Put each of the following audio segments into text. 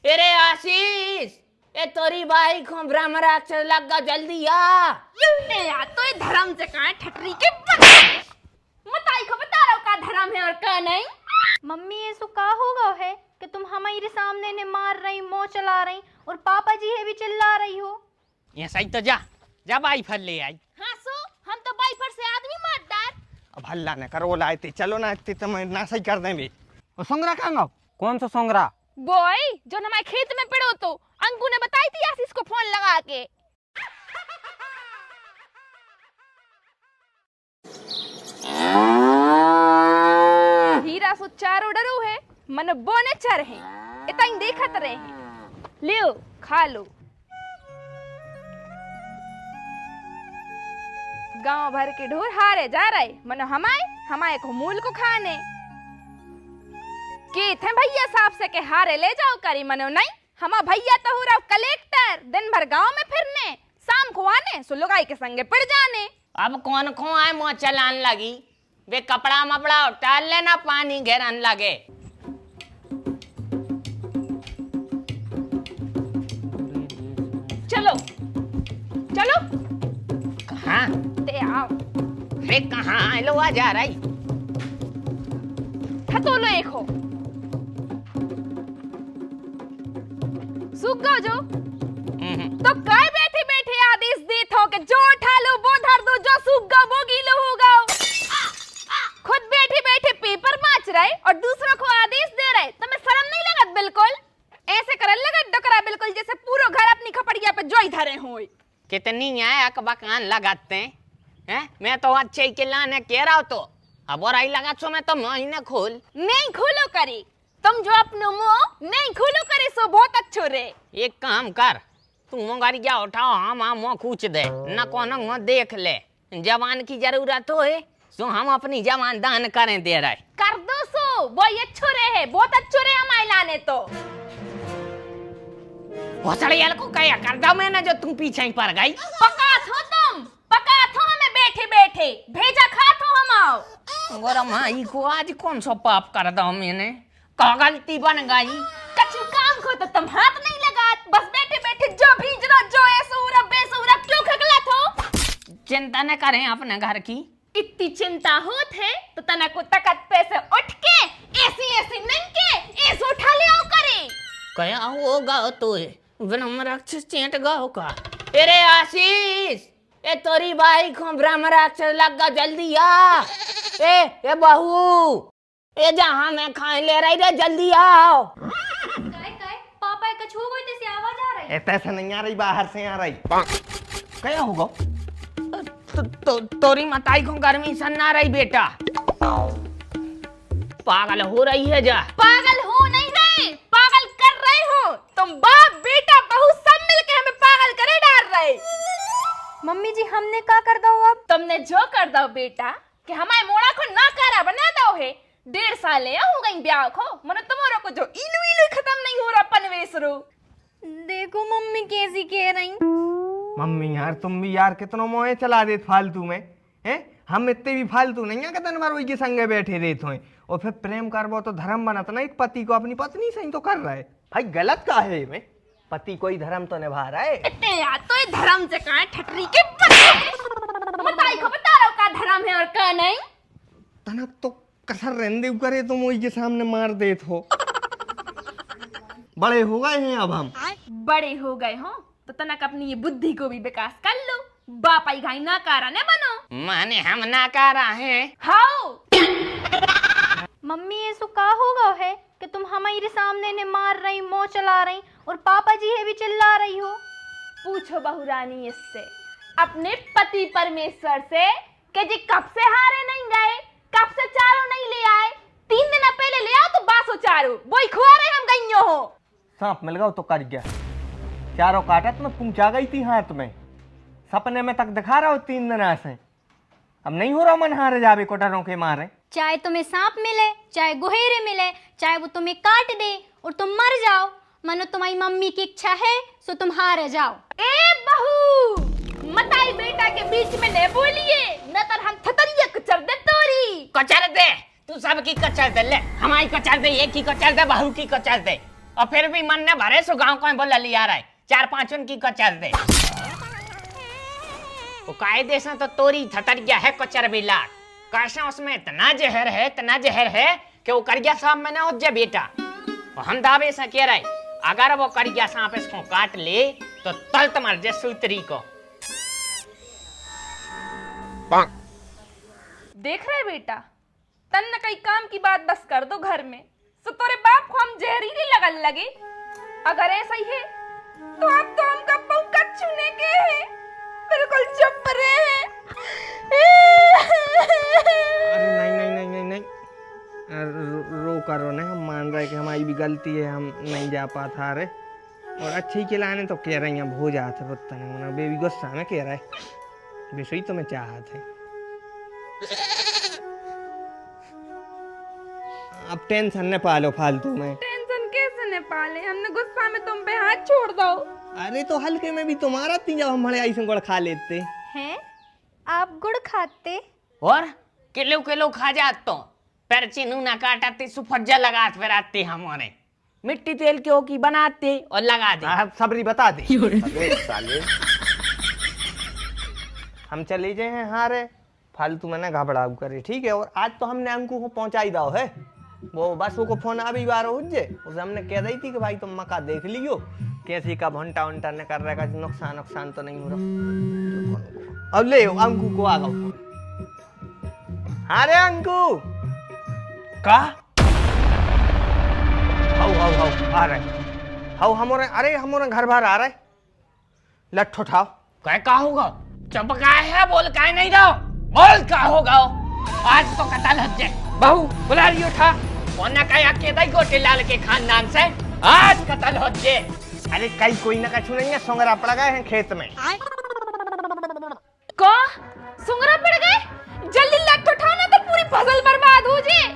अरे आशीष, ए तोरी भाई को ब्रह्म राक्षस लग गया, जल्दी आ। यार तो ये धर्म से कहाँ है ठटरी के मताई को बता रहा हूँ का धर्म है और का नहीं। मम्मी ये सो का होगा है कि तुम हमारे सामने ने मार रही, मोह चला रही और पापा जी है भी चिल्ला रही हो। ये सही तो जा जा बाई फल ले आई। हाँ सो हम तो बाइफर से आदमी मारदार। अब हल्ला न करो, लाए थे चलो ना, इतने तो मैं ना सही कर देंगे। वो सोंगरा कहाँ गो? कौन सा सोंगरा? बॉय जो हमारे खेत में पड़ो तो अंकु ने बताई थी आशीष को फोन लगा के। हीरा सो चारों डरो है मन बोने चर है इतना ही देखत रहे हैं। लियो खा लो। गांव भर के ढोर हारे जा रहे मन हमारे को मूल को खाने के थे भैया साहब से के हारे ले जाओ करी मनो नहीं। हमा भैया तो हो रहा कलेक्टर, दिन भर गांव में फिरने, शाम को आने सो लुगाई के संगे पड़ जाने। अब कौन को आए मुँह चलान लगी, वे कपड़ा मपड़ा टाल लेना, पानी घेरन लगे। चलो चलो कहाँ ते आओ। रे कहाँ लो आ जा रही। तो लो एक हो सूख गो जो तो काय बैठे बैठे आदेश देत हो कि जो उठा लो वो धर दो, जो सूख गो वो गीलो हो गो। खुद बैठे बैठे पेपर माच रहे और दूसरों को आदेश दे रहे, तुम्हें शर्म नहीं लगत बिल्कुल? ऐसे करन लगत डकरा बिल्कुल जैसे पूरा घर अपनी खपड़िया पे जोई धरे हो। कितनी आया बकान लगाते हैं? मैं तो अच्छे के लाने कह रहा हूँ, तो अब और आई लगा सो मैं तो महीने खोल नहीं खोलो करी, तुम जो अपनो मुंह नहीं खोलो करे सो बहुत अच्छो रे। एक काम कर, तू मोगारिया उठाओ, हम मुँह कूच दे न कोनो मुँह देख ले। जवान की जरूरत हो है सो हम अपनी जवान दान करें दे रहे। कर दो सो वो अच्छो रे है, बहुत अच्छो रे हमारे लाने तो। भोसड़ियल को क्या कर दो मैंने जो तुम पीछे ही पड़ गई। पका थो तुम, पका थो हमें बैठे बैठे, भेजा खा थो हम आओ। गोरा माई को आज कौन सा पाप कर दो मैंने, का गलती बन गई। कछु काम को तो तुम हाथ नहीं लगात, बस बैठे बैठे जो भीज रो, जो ऐसूरा बेसूरा क्यों खगला थो। चिंता न करें अपने घर की। इतनी चिंता होत है तो तना को तकत पे से उठ के ऐसी ऐसी नंके ऐसे उठा ले आओ करे। क्या होगा तो है ब्रह्म राक्षस चेंट गाओ का। अरे आशीष, ए तोरी भाई को ब्रह्म राक्षस लग गया, जल्दी आ। ए बहू, ए जहाँ मैं खाए ले रही रे, जल्दी आओ। काय पापा कछु हो गई जैसे आवाज आ रही। ऐसे नहीं आ रही, बाहर से आ रही। क्या होगा? तोरी मताई को गर्मी सन ना रही बेटा, पागल हो रही है जा। पागल हो नहीं रहे, पागल कर रहे हो तुम। बाप बेटा बहू सब मिलके हमें पागल करे डाल रहे। मम्मी जी हमने का कर दो अब? तुमने जो कर दो बेटा कि हमारे मोड़ा को नाकारा बना दो है। 1.5 साल हो गई ब्याह को, मन तुम्हारा को जो इलू इलू खत्म नहीं हो रहा पनवेश रो। देखो मम्मी कैसी कह रही। मम्मी यार तुम भी यार कितना मोहे चला देत फालतू में हैं। हम इतने भी फालतू नहीं है कि दिन भर वही के संगे बैठे रहते हैं। और फिर प्रेम करबो तो धर्म बनत ना, एक पति को अपनी पत्नी से ही तो कर रहा है भाई। गलत का है में, पति कोई धर्म तो निभा रहा है। इतने यार तो ये धर्म से कहाँ ठटरी के बताई को बता रहा हूँ का धर्म है और का नहीं। तनक तो कसर रहने करे तुम वही के सामने मार देत हो। बड़े हो गए हैं अब हम। बड़े हो गए हो तो तनक अपनी ये बुद्धि को भी विकास कर लो। बापाई घाई नाकारा न बनो। माने हम नाकारा हैं। हाओ मम्मी ये सो का होगा है कि तुम हमारे सामने ने मार रही, मोह चला रही और पापा जी है भी चिल्ला रही हो। पूछो बहुरानी इससे, अपने पति परमेश्वर से कि जी कब से हारे नहीं गए, कब से चारों नहीं ले आए। 3 दिन पहले ले आओ तो बासो चारों वही खुआ रहे हम गईयो हो। सांप मिल गया तो कर गया, चारों काटा तो मैं पहुंचा गई थी हाथ में। सपने में तक दिखा रहा हो 3 दिन से। अब नहीं हो रहा मन हारे जावे कोटरों के मारे। चाहे तुम्हें सांप मिले, चाहे गुहेरे मिले, चाहे वो तुम्हें काट दे और तुम मर जाओ, मनो तुम्हारी मम्मी की इच्छा है सो तुम हार जाओ। ए बहू मताई बेटा के बीच में न बोलिए, न तर हम थतरिया कचर दे तोरी। कचर दे, तू सबकी कचर दे, ले हमारी कचर दे, एक की कचर दे, बहू की कचर दे। और फिर भी मन ने भरे सो गांव को बोला लिया रहा है 4-5 उनकी कचर दे। वो कायदे से तो तोरी थतर गया है कचर बिला, कैसा उसमें इतना जहर है कि वो कर गया सांप में ना हो जाए बेटा। और हम दावे से कह रहे अगर वो कर गया सांप इसको काट ले तो तल्त मर जाए सूतरी को। देख रहे बेटा, तन न कई काम की बात बस कर दो घर में, सो तोरे बाप को हम जहरीली लगन लगे। अगर ऐसा ही है तो अब तो हमका पंखा छूने के है, बिल्कुल चुप रहे। अरे नहीं रो करो ना, हम मान रहे कि हमारी भी गलती है, हम नहीं जा पाता। अरे और अच्छे ही खिलाने तो कह रही हैं, भो जाते पता नहीं बेबी गुस्सा में कह रहा है विषय तो मैं चाहत है। अब टेंशन न पालो फालतू में। टेंशन कैसे न पाले, हमने गुस्सा में तुम पे हाथ छोड़ दो। अरे तो हल्के में भी तुम्हारा थी जब हमारे ऐसे गुड़ खा लेते हैं। आप गुड़ खाते और किलो खा जात तो पैर चिन्हू ना काटाते सुफज्जा लगात फिर आते हमारे मिट्टी तेल के ओकी बनाते और लगा दे। आप सबरी बता दे। साले हम चले जाए हैं हारे, फालतू में ना घबराव करे, ठीक है। और आज तो हमने अंकु को पहुंचाई दाओ है, वो बस वो फोन अभी बार हो जाए, उसे हमने कह दी थी कि भाई तुम मका देख लियो कैसी का घंटा उंटा न कर रहा, नुकसान तो नहीं हो रहा। अब ले अंकु को आ गो। अरे अंकु का हाउ आ रहे हाउ हमारे, अरे हमारे घर बाहर आ रहे, लठ उठाओ। क्या होगा? चुप का है, बोल का नहीं रहो, बोल का होगा? आज तो कतल हज जाए। बहू बुला लियो था, वरना कया के दई गोटे लाल के खानदान से आज कतल हो जाए। अरे कई कोई ना कछु नहीं है, सोंगरा पड़ गए हैं खेत में। को सुंगरा पड़ गए? जल्दी लट उठाओ ना तो पूरी फसल बर्बाद हो जाए।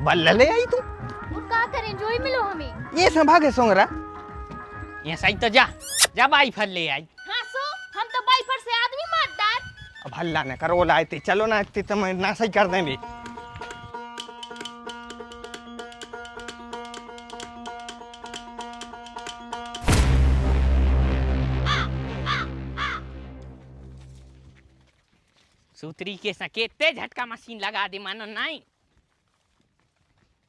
बल्ला ले आई तू, और का करें, जो ही मिलो हमें। ये संभागे सोंगरा। ये सही तो जा जा बाई फल ले आई। हाँ सो हम तो बाइफर से आदमी मारदार। अब हल्ला न करो, लाए थे चलो ना, इतने तो मैं ना सही कर देंगे। सूत्री के सकेते झटका मशीन लगा दे मानो नहीं।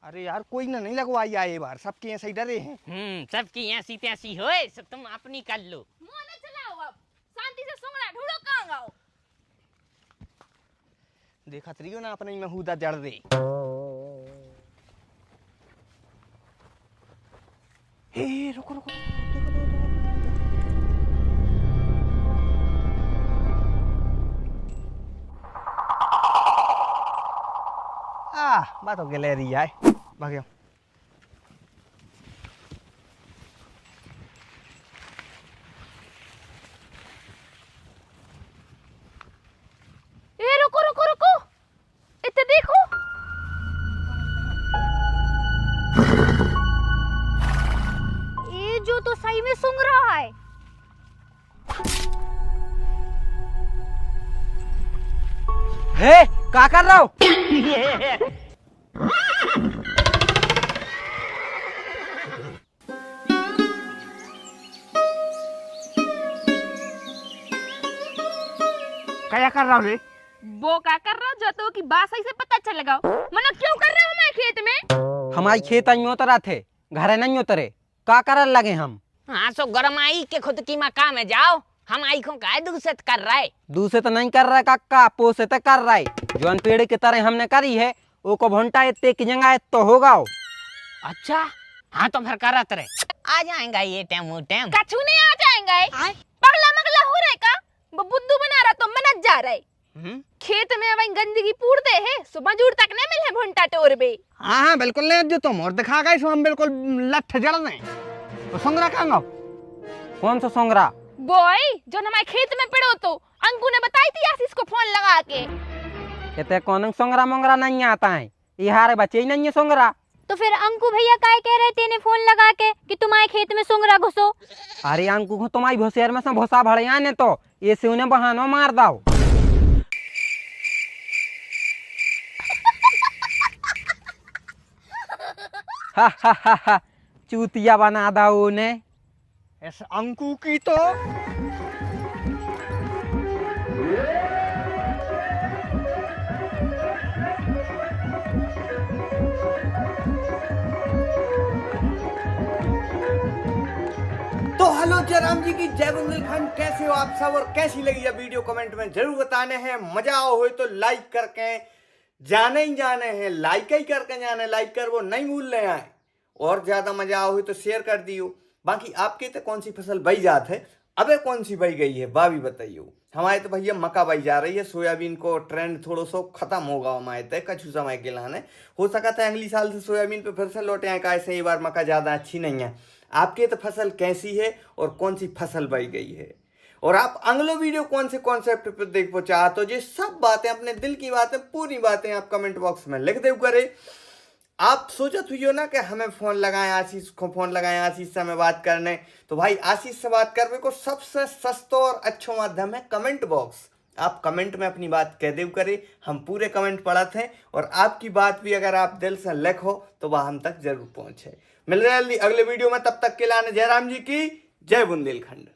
अरे यार कोई ना नहीं लगवाई आए बार, सबके ऐसे ही डरे हैं। सबकी ऐसी तैसी होए, सब तुम अपनी कर लो। मुंह न चलाओ, अब शांति से सुंगरा ढूंढो कहां गाओ। देखा तरियो ना अपने में हुदा जड़ दे। हे रुको रुको, देखो देखो बात हो गैलरी आए भाग्यो। ए रुको रुको रुको, इत्ते देखो। ये जो तो सही में सूंघ रहा है। हे क्या कर रहा हो? क्या कर रहा हूँ रे? वो क्या कर रहा हो जो तो की बात सही से पता चल लगाओ। मना क्यों कर रहे हो हमारे खेत में? हमारी खेत नहीं उतरा थे, घर नहीं उतरे, का करल लगे हम? हाँ सो गरमाई के खुद की मकान में जाओ, हम आई को काय दूसत कर रहा है। दूसरे तो नहीं कर रहा है काका, पोसे तो कर रहा है। जौन पेड़ की तरह हमने करी है वो को भंटा इतने की जगह तो होगा। अच्छा हाँ तो फिर करत रहे, आ जाएगा ये टाइम टाइम। कछु नहीं आ जाएंगे। पगला मगला हो रहा है का? वो बुद्धू बना रहा तो मनत जा रहा है। खेत में वही गंदगी पूरते है, सुबह जूर तक नहीं मिले भुंटा टोर बे। हाँ हाँ बिल्कुल नहीं, जो तुम और दिखा गए सो हम बिल्कुल लठ जड़ दें। तो सोंगरा कहाँ गो? कौन सा सोंगरा? बॉय जो हमारे खेत में पड़ो तो अंकु ने बताई थी आशीष को फोन लगा के। कहते कौन सोंगरा मोंगरा नहीं आता है, ये हारे बच्चे ही नहीं है सोंगरा। तो फिर अंकु भैया काय कह रहे थे फोन लगा के कि तुम्हारे खेत में सूंघरा घुसो? अरे अंकु को तुम्हारी भोसेर में से भोसा भड़िया ने तो ये से उन्हें बहानो मार दाओ। हा चूतिया बना दा उन्हें। इस अंकु की तो हेलो जयराम जी की जय बुंदेलखंड। कैसे हो आप सब और कैसी लगी यह वीडियो कमेंट में जरूर बताने हैं। मजा आओ हो तो लाइक करके जाने ही जाने हैं, लाइक ही करके जाने, लाइक कर वो नहीं भूलने आए। और ज्यादा मजा आओ हो तो शेयर कर दियो। बाकी आपके तो कौन सी फसल बई जात है, अबे कौन सी बई गई है बा भी बताइयो। हमारे तो भैया मक्का बई जा रही है, सोयाबीन को ट्रेंड थोड़ा सो खत्म होगा हमारे तय कछु समय के लाने। हो सका था अगली साल से सोयाबीन पे फिर से लौटे आए, कैसे ये बार मक्का ज्यादा अच्छी नहीं है। आपके तो फसल कैसी है और कौन सी फसल बई गई है, और आप अगलो वीडियो कौन से कॉन्सेप्ट पे देखो चाहते हो, ये सब बातें अपने दिल की बातें पूरी बातें आप कमेंट बॉक्स में लिख दे करे। आप सोचत हुई ना कि हमें फोन लगाएं, आशीष को फोन लगाएं, आशीष से हमें बात करने, तो भाई आशीष से बात करने को सबसे सस्ता और अच्छा माध्यम है कमेंट बॉक्स। आप कमेंट में अपनी बात कह देव करे, हम पूरे कमेंट पढ़ते हैं और आपकी बात भी अगर आप दिल से लिखो तो वह हम तक जरूर पहुंचे। मिल रहे अगले वीडियो में, तब तक के लिए जयराम जी की जय बुंदेलखंड।